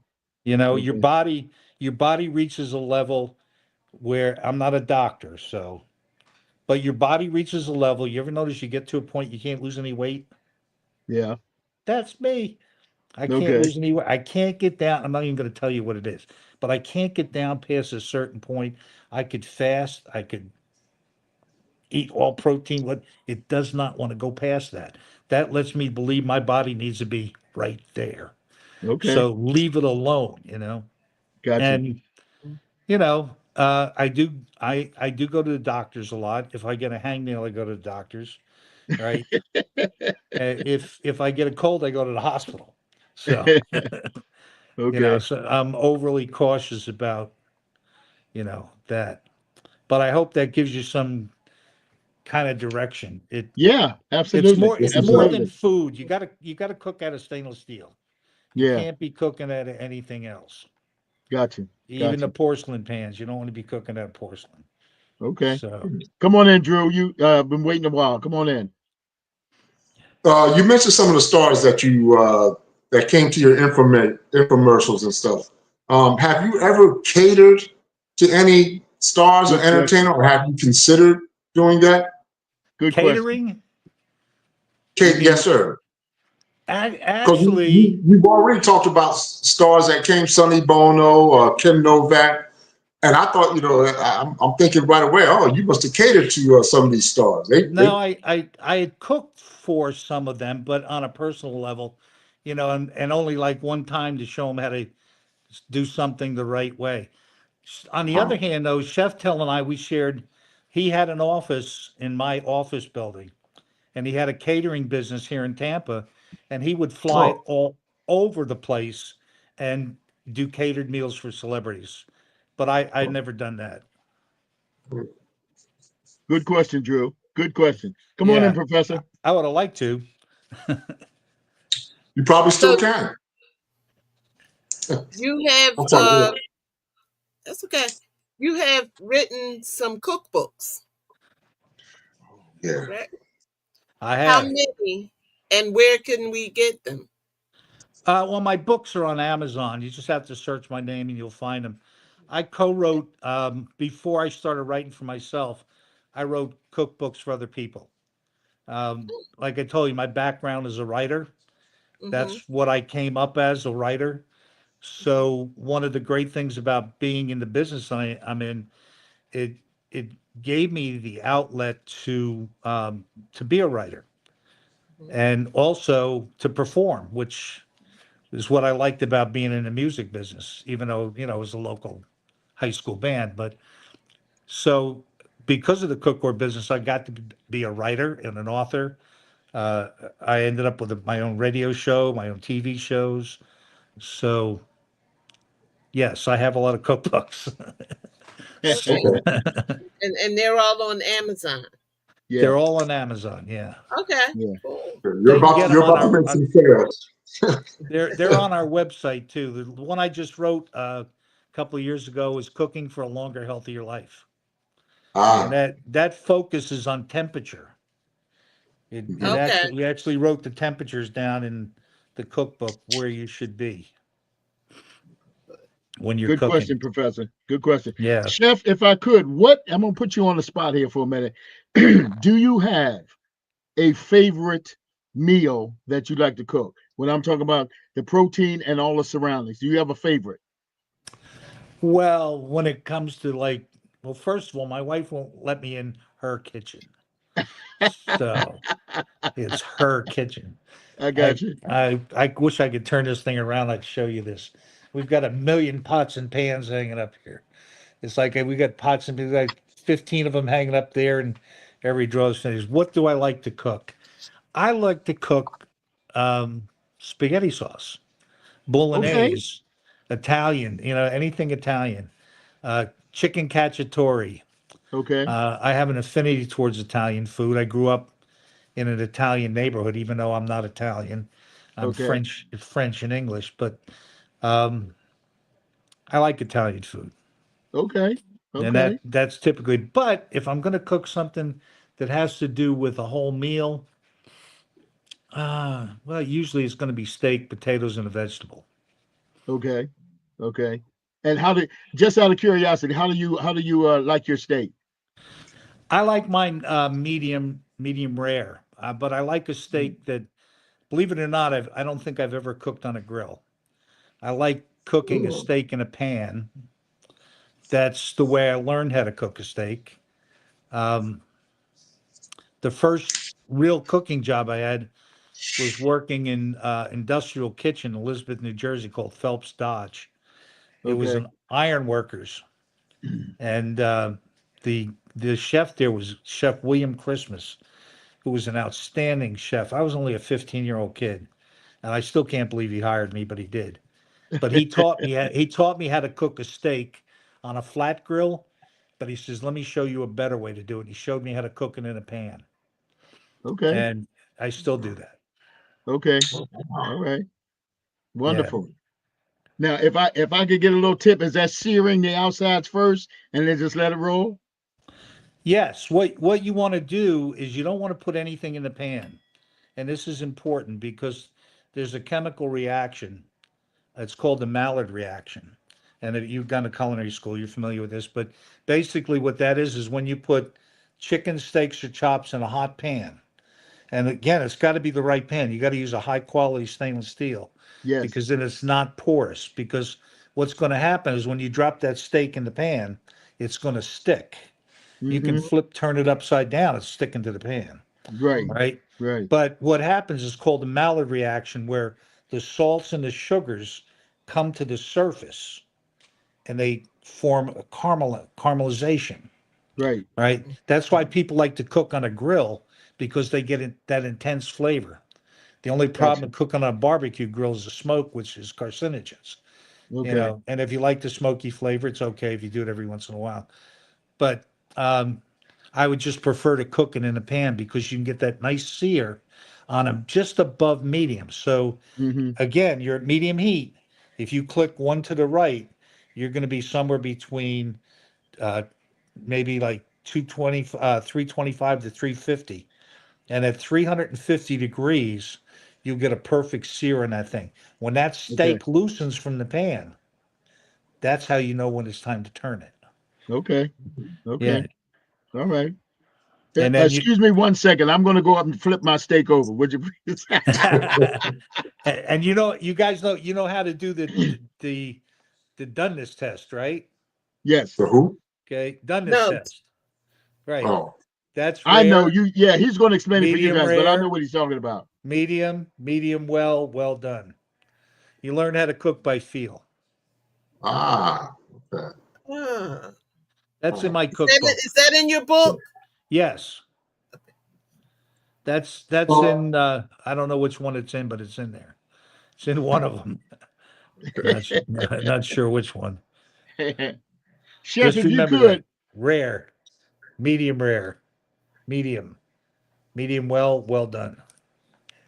You know, your Okay. body your body reaches a level where I'm not a doctor, so but your body reaches a level. You ever notice you get to a point you can't lose any weight? Yeah. That's me. I can't Okay. lose any weight. I can't get down. I'm not even going to tell you what it is, but I can't get down past a certain point. I could fast. I could eat all protein. What it does not want to go past that. That lets me believe my body needs to be right there. Okay. So leave it alone, you know. Gotcha. And I do go to the doctors a lot. If I get a hangnail, I go to the doctors, right? If I get a cold, I go to the hospital. So Okay. so I'm overly cautious about that. But I hope that gives you some kind of direction. Yeah, It's absolutely. more it's more than Absolutely. food. You gotta cook out of stainless steel. You Yeah. can't be cooking out of anything else. Gotcha. Even the Gotcha. porcelain pans. You don't want to be cooking out of porcelain. Okay. So Come on in, Drew. You been waiting a while. Come on in. You mentioned some of the stars that you that came to your infomercials and stuff. Have you ever catered to any stars or Good question. entertainer, or have you considered doing that? Good question. catering, you Kate, yes, mean sir. Because actually we've already talked about stars that came, Sonny Bono, Kim Novak, and I thought, I'm thinking right away, oh, you must have catered to some of these stars. no, I had cooked for some of them, but on a personal level, and only like one time to show them how to do something the right way. On the other uh, hand, though, Chef Tell and I, we shared, he had an office in my office building, and he had a catering business here in Tampa, and he would fly oh, it all over the place and do catered meals for celebrities. But I'd never done that. Good question, Drew. Good question. Come on in, Yeah, Professor. I would have liked to. you probably still So can. you have I'm sorry. that's okay. You have written some cookbooks, Yeah. correct? I How have. many and where can we get them? Well, my books are on Amazon. You just have to search my name and you'll find them. I co-wrote before I started writing for myself. I wrote cookbooks for other people. Like I told you, my background is a writer. Mm-hmm. That's what I came up as, a writer. So one of the great things about being in the business I'm in, it it gave me the outlet to be a writer Mm-hmm. and also to perform, which is what I liked about being in the music business, even though, it was a local high school band. But so because of the cookware business, I got to be a writer and an author. Uh, I ended up with my own radio show, my own TV shows. So yes, I have a lot of cookbooks. Okay. Okay. And they're all on Amazon. Yeah. They're all on Amazon. Yeah, Okay. Yeah. Cool. You're you can get about them you're on about to our. make some sales. They're on our website too. The one I just wrote a couple of years ago was "Cooking for a Longer, Healthier Life," and Ah, that focuses on temperature. It mhm. Okay. actually we actually wrote the temperatures down in the cookbook where you should be when you're Good cooking. question, Professor. Good question. Yeah. Chef, if I could, what I'm gonna put you on the spot here for a minute. Do you have a favorite meal that you like to cook? When I'm talking about the protein and all the surroundings, do you have a favorite? Well, when it comes to well, first of all, my wife won't let me in her kitchen, so it's her kitchen. I I got you. I wish I could turn this thing around. I'd show you this. We've got a million pots and pans hanging up here. It's like we got pots and pans, like 15 of them hanging up there, and every drawer's finished. What do I like to cook? I like to cook spaghetti sauce, Okay. bolognese, Italian, anything Italian, chicken cacciatore. Okay. I have an affinity towards Italian food. I grew up in an Italian neighborhood, even though I'm not Italian. I'm Okay. French and English, but um, I like Italian food, Okay. and Okay. that's typically. But if I'm going to cook something that has to do with a whole meal, well, usually it's going to be steak, potatoes, and a vegetable. Okay. Okay. And just out of curiosity, how do you like your steak? I like mine medium rare, but I like a steak that believe it or not, I don't think I've ever cooked on a grill. I like cooking a steak in a pan. That's the way I learned how to cook a steak. Um, the first real cooking job I had was working in industrial kitchen in Elizabeth, New Jersey, called Phelps Dodge. It was Okay. an iron workers, and the chef there was Chef William Christmas, who was an outstanding chef. I was only a 15-year-old kid, and I still can't believe he hired me, but he did. But he taught me how to cook a steak on a flat grill. But he says, "Let me show you a better way to do it." He showed me how to cook it in a pan, Okay. and I still do that. Okay. All right. Yeah. Wonderful. Now, if I could get a little tip, is that searing the outsides first and then just let it roll? Yes. What you want to do is you don't want to put anything in the pan, and this is important because there's a chemical reaction. It's called the Maillard reaction. And if you've gone to culinary school, you're familiar with this. But basically, what that is when you put chicken steaks or chops in a hot pan. And again, it's got to be the right pan. You got to use a high quality stainless steel Yes. because then it's not porous. Because what's going to happen is when you drop that steak in the pan, it's going to stick. You can Mm-hmm. turn it upside down, it's sticking to the pan, Right. right? Right. But what happens is called the Maillard reaction, where the salts and the sugars come to the surface and they form a caramelization, Right. right? That's why people like to cook on a grill because they get that intense flavor. The only problem Gotcha. with cooking on a barbecue grill is the smoke, which is carcinogens, Okay. And if you like the smoky flavor, it's okay if you do it every once in a while. But um, I would just prefer to cook it in a pan because you can get that nice sear on them just above medium. So Mm-hmm. again, you're at medium heat. If you click one to the right, you're going to be somewhere between uh, maybe like 325 to 350. And at 350 degrees, you'll get a perfect sear in that thing. When that Okay. steak loosens from the pan, that's how you know when it's time to turn it. Okay. Yeah. Okay. All right. And then you, Excuse me 1 second. I'm going to go up and flip my steak over. Would you please? and you guys know how to do the doneness test, right? Yes. The who? Okay, doneness No, test. Right. Oh, That's I know rare, you. Yeah, he's going to explain it for you medium guys, but I know rare, what he's talking about. medium well, well done. You learn how to cook by feel. okay. ah. That's in my Is cookbook. that in your book? Yes. That's Oh, in I don't know which one it's in, but it's in there. It's in one of them. Not sure which one. Chef, Just if you remember that. could, Rare, rare, medium, medium well, well done.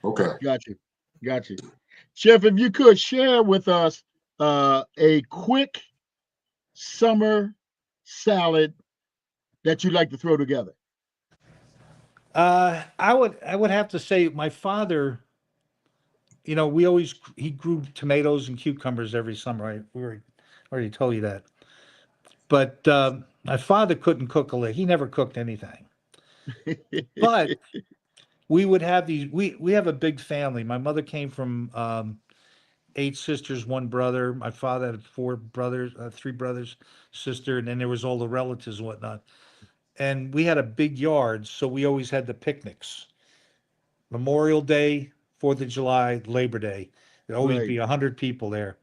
okay. got you, got you. Chef, if you could share with us a quick summer salad that you'd like to throw together. I would have to say my father, he grew tomatoes and cucumbers every summer. Already told you that. But my father couldn't cook a lick. He never cooked anything. But we would have these. We have a big family. My mother came from 8 sisters, one brother. My father had 4 brothers, 3 brothers, sister, and then there was all the relatives and whatnot. And we had a big yard, so we always had the picnics. Memorial Day, 4th of July, Labor Day. There'd always Right. be 100 people there,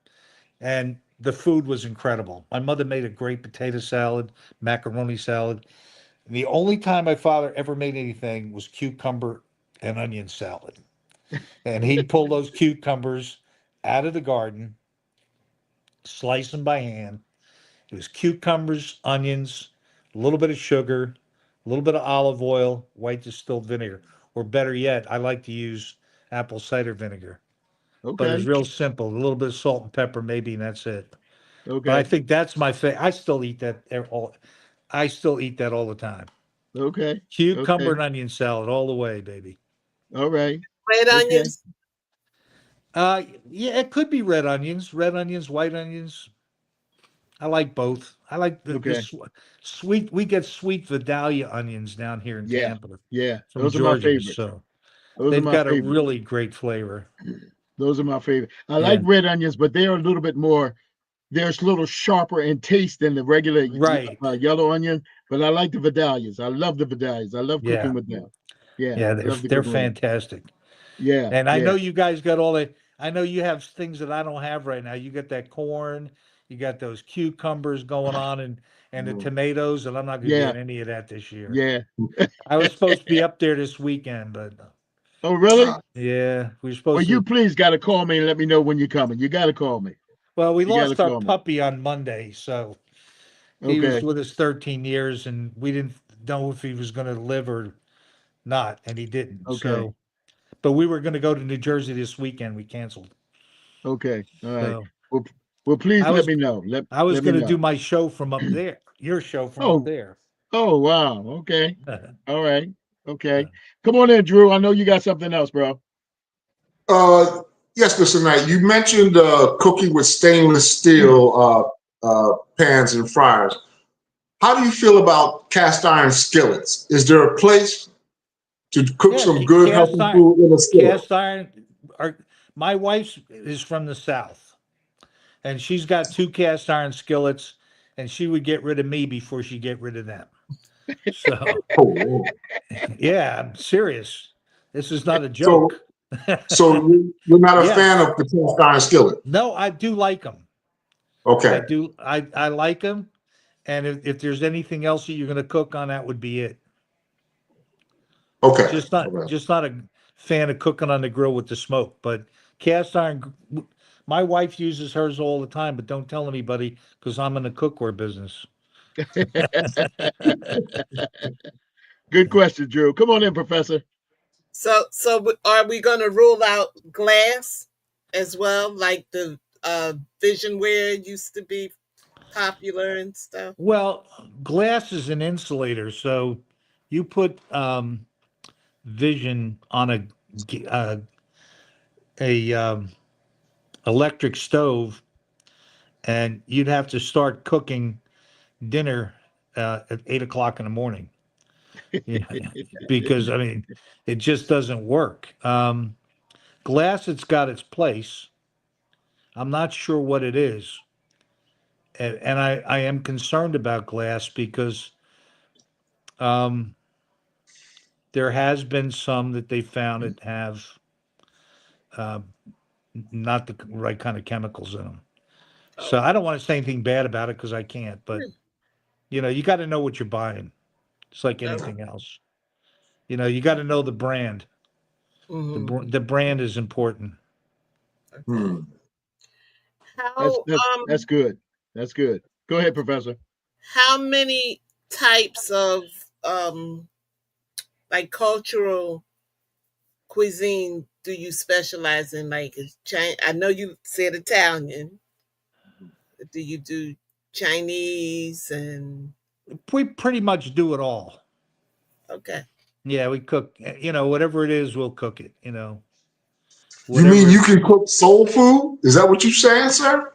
and the food was incredible. My mother made a great potato salad, macaroni salad. And the only time my father ever made anything was cucumber and onion salad. And he'd pull those cucumbers out of the garden, slice them by hand. It was cucumbers, onions, a little bit of sugar, a little bit of olive oil, white distilled vinegar, or better yet, I like to use apple cider vinegar. But it's Okay. real simple, a little bit of salt and pepper, maybe, and that's it. But I Okay. think that's my favorite. I still eat that all the time. Okay. Cucumber Okay. and onion salad all the way, baby. All right. Red Okay. onions? Yeah, it could be red onions, white onions. I like both. I like the Okay. sweet. We get sweet Vidalia onions down here in Yeah. Tampa Yeah. from Those are my Georgia. favorites. So Those are They've my got a favorite. really great flavor. Those are my favorite. I Yeah. like red onions, but they're a little bit more. They're a little sharper in taste than the regular Right. yellow onion. But I like the Vidalias. I love the Vidalias. I love Yeah. cooking with them. Yeah, Yeah, I love to they're cook with them. fantastic. Yeah, And I yeah. know you guys got all that. I know you have things that I don't have right now. You got that corn, you got those cucumbers going on, and the tomatoes, and I'm not gonna Yeah, get any of that this year. yeah. I was supposed to be up there this weekend, but Oh, really? yeah, we were Well, supposed you to. please got to call me and let me know when you're coming. You got to call me. Well, we You got to lost our call me. puppy on Monday, so he was Okay, with us 13 years, and we didn't know if he was going to live or not, and he didn't. okay, So, but we were going to go to New Jersey this weekend. We canceled. okay. All right. So Well, well, please I let was me know. I was Let me going to do know. my show from up there, your show from up Oh, there. oh, wow. Okay. Uh, All right. Okay. Come on in, Drew. I know you got something else, bro. Uh, yes, Mr. Knight. You mentioned cooking with stainless steel pans and fryers. How do you feel about cast iron skillets? Is there a place to cook yeah, some good, cast healthy iron, food in a skillet? cast iron. Our, my wife is from the South, and she's got two cast iron skillets, and she would get rid of me before she get rid of them. So Oh, yeah, I'm serious. This is not a so joke. you're not a fan Yes. of the cast iron skillet? No, I do like them. I Okay, do. I like them. And if there's anything else that you're going to cook on, that would be it. okay, Just okay. not a fan of cooking on the grill with the smoke. But cast iron, my wife uses hers all the time. But don't tell anybody because I'm in the cookware business. Good question, Drew. Come on in, Professor. So are we going to rule out glass as well, like the visionware used to be popular and stuff? Well, glass is an insulator, so you put vision on a electric stove, and you'd have to start cooking dinner at 8 o'clock in the morning. Yeah, because I mean, it just doesn't work. Glass, it's got its place. I'm not sure what it is, and I am concerned about glass because um, there has been some that they found that have uh, not the right kind of chemicals in them. So Oh, I don't want to say anything bad about it because I can't, but you got to know what you're buying. It's like okay. anything else. You got to know the brand. Mm-hmm. The brand is important. Okay. Hmm. That's How that's that's good. That's good. Go ahead, Professor. how many types of um like cultural cuisine do you specialize in? Like, I know you said Italian. Do you do Chinese and We pretty much do it all. okay? Yeah, we cook, whatever it is, we'll cook it, You mean whatever. you can cook soul food? Is that what you're saying, sir?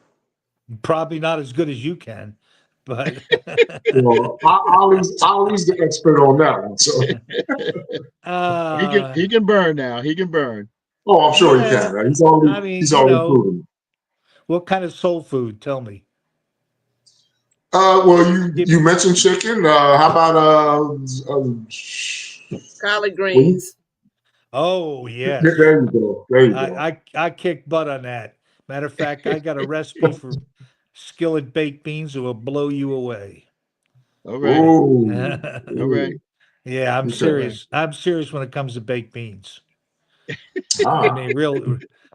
Probably not as good as you can, but Well, Ollie's the expert on that one. So, He can uh, he can burn now. He can burn. oh, I'm sure he yeah, can. Man. I mean, He's already proven. what kind of soul food? Tell me. Well, Give, you mentioned chicken. How about Collard well, greens. oh yes, there you go. There you go. I kick butt on that. Matter of fact, I got a recipe for skillet baked beans that will blow you away. All righty. Oh, All right. Yeah, I'm All okay. right. serious. I'm serious when it comes to baked beans. I Ah, mean,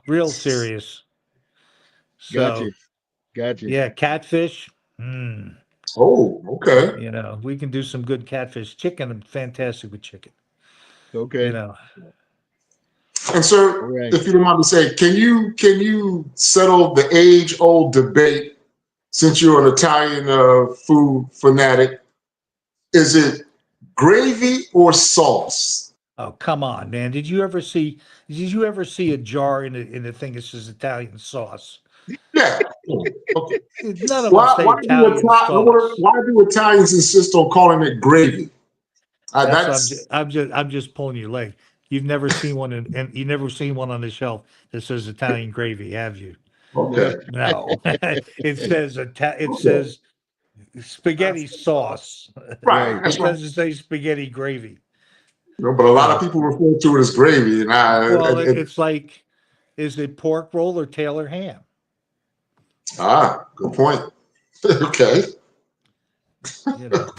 real serious. Gotcha. So, Gotcha. yeah, catfish. Mm, oh, okay. we can do some good catfish. Chicken, I'm fantastic with chicken. You Okay. know, And All sir, right. if you don't mind me saying, can you settle the age-old debate since you're an Italian food fanatic? Is it gravy or sauce? oh come on, man. Did you ever see a jar in the thing that says Italian sauce? Yeah. Okay. None of them say Italian sauce. Why do Italians insist on calling it gravy? That's what That's I'm just pulling your leg. You've never seen one, and you've never seen one on the shelf that says Italian gravy, have you? Okay. No, it says it Okay. says spaghetti Pasta sauce. sauce. Right. Right. That's It right. doesn't say spaghetti gravy. You know, but a lot of So, people refer to it as gravy, and well, it's like, is it pork roll or Taylor ham? good point. Okay. You know,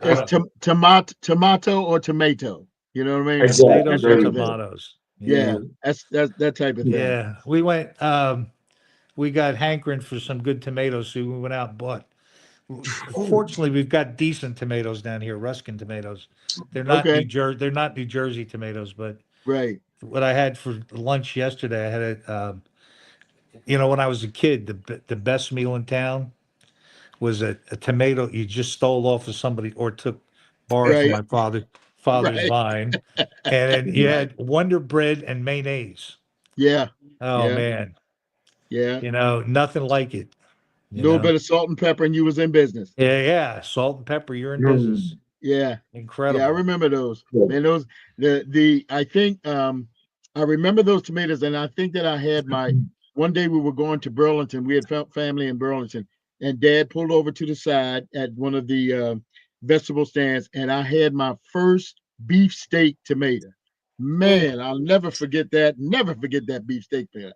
I It's don't. tomato or tomato. You know what I mean? Exactly. That Tomatoes or There type you of thing. go. tomatoes. Yeah, Yeah, that's that type of thing. yeah. We went. We got hankering for some good tomatoes, so we went out and bought. Fortunately, we've got decent tomatoes down here, Ruskin tomatoes. Okay, They're not New Jersey tomatoes, but right, what I had for lunch yesterday, I had when I was a kid, the best meal in town was a tomato you just stole off of somebody or borrowed from right, my father's right, vine, and then you right. had Wonder Bread and mayonnaise. Yeah, Oh yeah, man, yeah. nothing like it. A little bit of salt and pepper, and you was in business. Yeah, yeah, salt and pepper, you're in business. Mm. Yeah, yeah. I Incredible. remember those. Yeah. Man, those the I think I remember those tomatoes, and I think that I had my one day we were going to Burlington. We had family in Burlington, and Dad pulled over to the side at one of the vegetable stands, and I had my first beefsteak tomato. Mm. Man, I'll never forget that. Never forget that beefsteak there.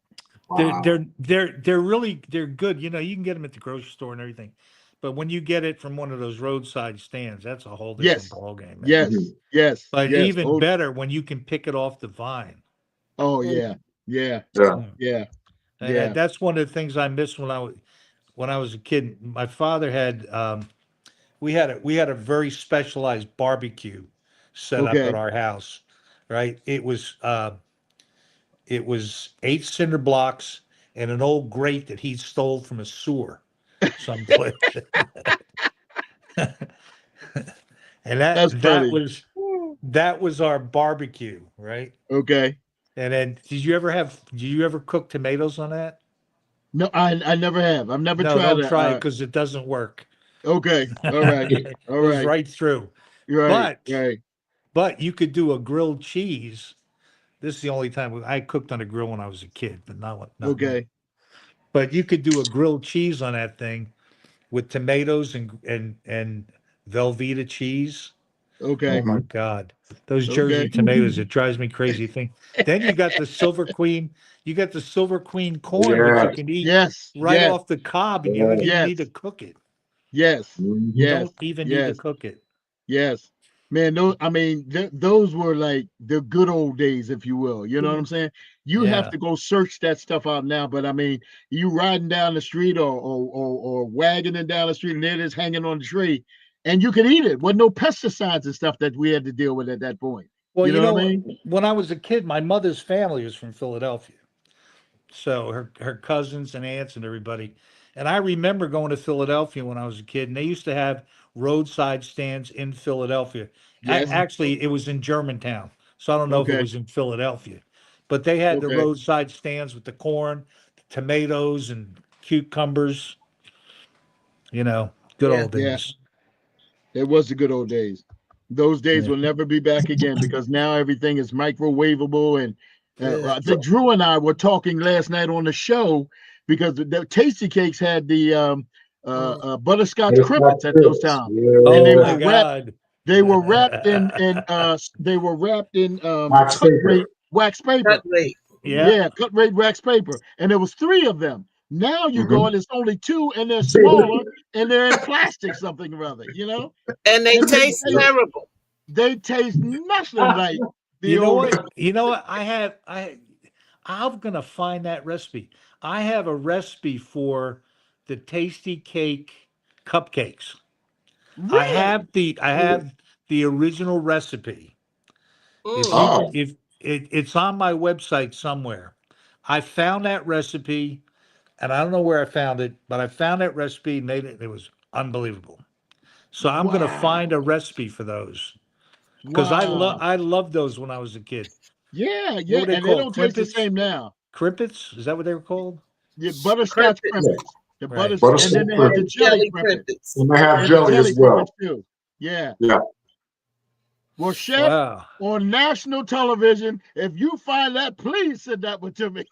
Wow. They're good. You can get them at the grocery store and everything, but when you get it from one of those roadside stands, that's a whole different Yes, ball game, man. Mhm. yes, yes, But yes. even Oh, better when you can pick it off the vine. oh Mm. yeah, yeah, Yeah. Mm. yeah, And yeah. that's one of the things I missed when I was a kid. My father had we had a very specialized barbecue set up at Okay. our house, right? It was 8 cinder blocks and an old grate that he stole from a sewer someplace. And That's funny. that was our barbecue, right? Okay. And then did you ever cook tomatoes on that? No, I never have. I've never No, tried don't a. try it because it doesn't work. Okay. All right. It All goes right. right through. Right. But Right. but you could do a grilled cheese. This is the only time I cooked on a grill when I was a kid, but not now. Okay. But you could do a grilled cheese on that thing with tomatoes and Velveeta cheese. Oh Okay. my Mhm. God. Those Jersey Okay. tomatoes, it drives me crazy. Then you got the Silver Queen, corn, which you Yes. can eat Yes. right Yes. off the cob, and you don't Yes. even need to Yes. cook it. Yes. You Mhm. Yes. don't even need to Yes. cook it. Yes. Man, those, I mean, those were like the good old days, if you will. You know what I'm saying? You have Yeah. to go search that stuff out now. But I mean, you riding down the street or wagoning down the street, and it is hanging on the tree, and you can eat it with no pesticides and stuff that we had to deal with at that point. Well, You know what I mean? when I was a kid, my mother's family was from Philadelphia. So her cousins and aunts and everybody. And I remember going to Philadelphia when I was a kid, and they used to have roadside stands in Philadelphia. Yes. Actually, it was in Germantown, so I don't know if it Okay. was in Philadelphia, but they had the Okay. roadside stands with the corn, the tomatoes, and cucumbers. Good Yeah. old Yeah. days. It was the good old days. Those days Yeah. will never be back again because now everything is microwavable. And Yeah. I think Drew and I were talking last night on the show because the Tasty Cakes had the Mm. butterscotch It's not crimpets at those this. times, and Oh they my were Yeah. wrapped. God. They were wrapped in Wax cut rate paper. wax Cut paper. rate. Yeah. Mm. Yeah, cut rate wax paper, and there was three of them. Now you go Mhm. and it's only two, and they're smaller, and they're in plastic something or other. You know, And they and taste terrible. they taste nothing like the You know old. what? You know what? I'm gonna find that recipe. I have a recipe for the tasty cake cupcakes. Really? I have the original recipe. If Mm. you Oh, if it's on my website somewhere. I found that recipe and I don't know where I found it, but I found that recipe, made it, it was unbelievable. So I'm gonna find a Wow. recipe for those because Wow. I loved those when I was a kid. Yeah, What yeah, were they and they called? don't taste the Crimpets? same now. Crimpets? Is that what they were called? The butterscotch Crimpets. crimpets, the Right. and then butterscotch they had the crimpets. jelly Jelly crimpets. crimpets. And they They have had the jelly as jelly crimpets well. too. Yeah, Yeah. Well, Chef, Wow. on national television, if you find that, please send that one to me.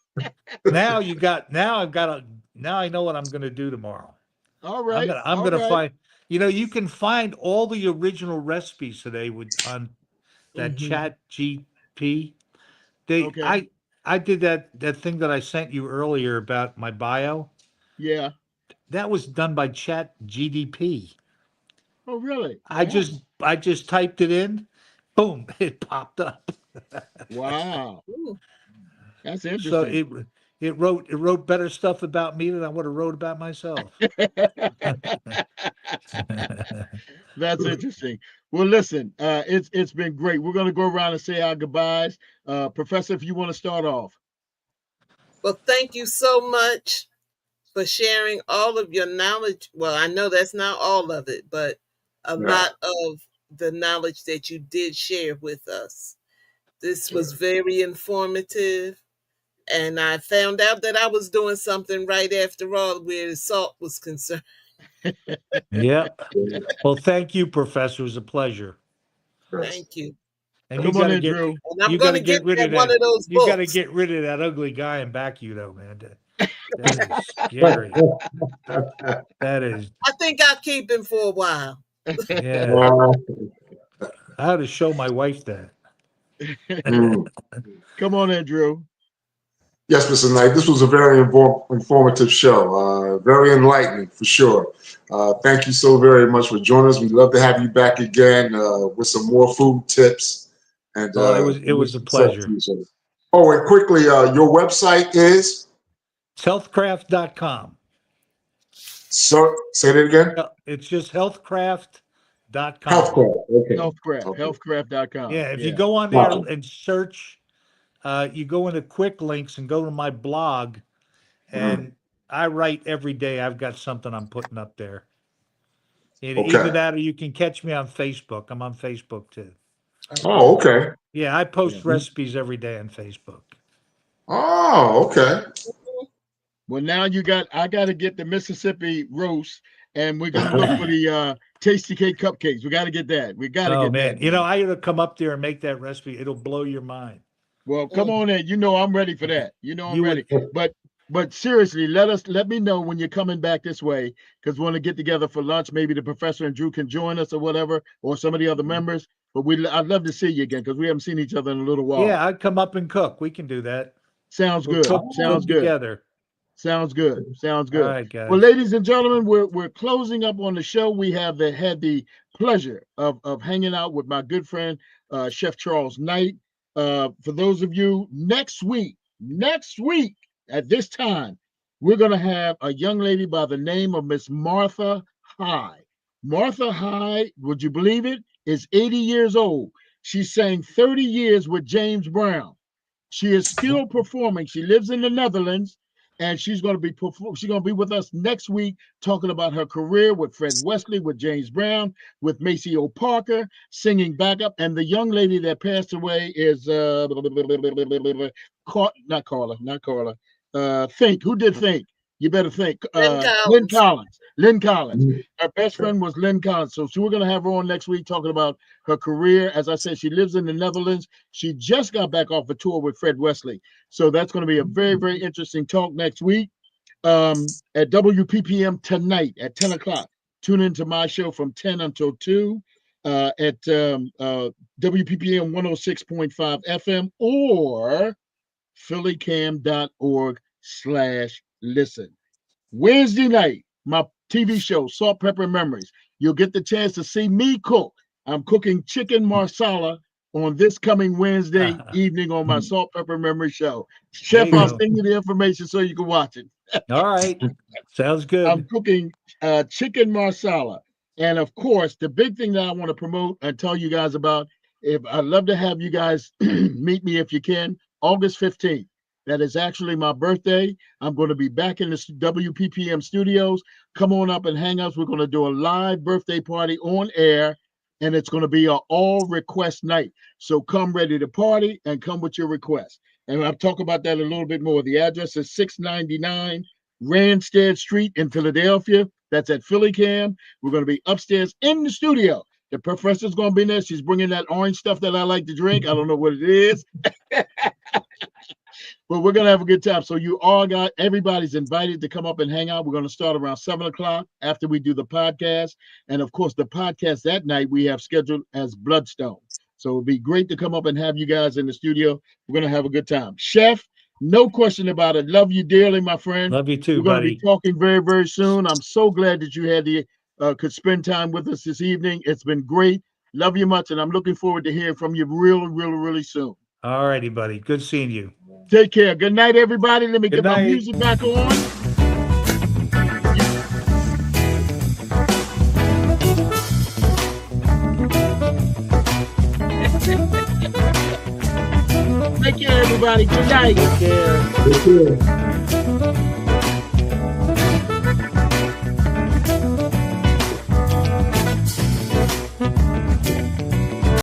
Now you got. Now I've got a. Now I know what I'm going to do tomorrow. All I'm right, gonna. I'm all gonna right. find. You know, you can find all the original recipes today with on that Mm-hmm. Chat GP. They. Okay. I did that thing that I sent you earlier about my bio. Yeah. That was done by Chat GDP. Oh, really? I just typed it in, boom, it popped up. Wow. Ooh, That's So interesting. it wrote better stuff about me than I would have wrote about myself. That's interesting. Well, listen, it's been great. We're gonna go around and say our goodbyes. Professor, if you want to start off. well, thank you so much for sharing all of your knowledge. Well, I know that's not all of it, but a Yeah. lot of the knowledge that you did share with us. This was very informative. And I found out that I was doing something right after all, where the salt was concerned. Yeah. Well, thank you, Professor. It was a pleasure. Yes. Thank you. And Come on in, Drew. And I'm you going gotta to get get rid that of one that. of those You gotta books. get rid of that ugly guy in back you though, man. That is scary. That is, I think I'll keep him for a while. yeah. Uh, I had to show my wife that. mm. Come on in, Drew. Yes, Mr. Knight, this was a very informative show, very enlightening for sure. Thank you so very much for joining us. We'd love to have you back again with some more food tips and Well, it was a success to pleasure. each other. Oh, and quickly, your website is? It's healthcraft.com. So, say that again? It's just healthcraft.com. Healthcare. Okay. Healthcraft, Okay. healthcraft.com. Yeah, if you Yeah. go on there Gotcha. and search, you go into quick links and go to my blog, Mhm. and I write every day. I've got something I'm putting up there. And either Okay. that or you can catch me on Facebook. I'm on Facebook too. Okay. Oh, okay. Yeah, I Yeah. post recipes every day on Facebook. Oh, okay. Well, now I got to get the Mississippi roast, and we're gonna look for the tasty cake cupcakes. We got to get that. We got to Oh get man, that, man. I ought to come up there and make that recipe. It'll blow your mind. Well, come on in. You know I'm ready for that. You know I'm You ready. would, But seriously, let me know when you're coming back this way because we want to get together for lunch. Maybe the professor and Drew can join us or whatever, or some of the other members. But I'd love to see you again because we haven't seen each other in a little while. yeah, I'd come up and cook. We can do that. Sounds We'll good. cook Sounds good. together. Sounds good. Sounds All good. right, Well, guys. ladies and gentlemen, we're closing up on the show. We have had the pleasure of hanging out with my good friend Chef Charles Knight. For those of you next week at this time, we're going to have a young lady by the name of Miss Martha High. Martha High, would you believe it, is 80 years old. She sang 30 years with James Brown. She is still performing. She lives in the Netherlands, and she's going to be with us next week, talking about her career with Fred Wesley, with James Brown, with Macy O. Parker, singing backup. And the young lady that passed away is not Carla. Think. Who did Think? You better think. Lynn Lynn Collins. Collins. Lynn Collins. Mhm. Her best friend was Lynn Collins. So we're going to have her on next week talking about her career. As I said, she lives in the Netherlands. She just got back off a tour with Fred Wesley. So that's going to be a very, very interesting talk next week at WPPM tonight at 10 o'clock. Tune into my show from 10 until 2 at WPPM 106.5 FM or phillycam.org/listen. Wednesday night, my TV show, Salt, Pepper, Memories. You'll get the chance to see me cook. I'm cooking chicken marsala on this coming Wednesday evening on my Salt, Pepper, Memory show. There Chef, you I'll go. send you the information so you can watch it. All right. Sounds I'm good. cooking chicken marsala. And of course, the big thing that I want to promote and tell you guys about, if I'd love to have you guys meet me if you can, August 15th. That is actually my birthday. I'm going to be back in the WPPM studios. Come on up and hang out. We're going to do a live birthday party on air, and it's going to be an all request night. So come ready to party and come with your request. And I'll talk about that a little bit more. The address is 699 Randstead Street in Philadelphia. That's at PhillyCam. We're going to be upstairs in the studio. The professor's going to be there. She's bringing that orange stuff that I like to drink. I don't know what it is. But we're going to have a good time. So you all everybody's invited to come up and hang out. We're going to start around 7 o'clock after we do the podcast. And of course, the podcast that night we have scheduled as Bloodstone. So it'd be great to come up and have you guys in the studio. We're going to have a good time. Chef, no question about it. Love you dearly, my friend. Love you too, We're going buddy. to be talking very, very soon. I'm so glad that you had could spend time with us this evening. It's been great. Love you much. And I'm looking forward to hearing from you really soon. All righty, buddy. Good seeing you. Take care. Good night, everybody. Let me Good get my night. music back on. Take care, everybody. Good night. Take care. Take care.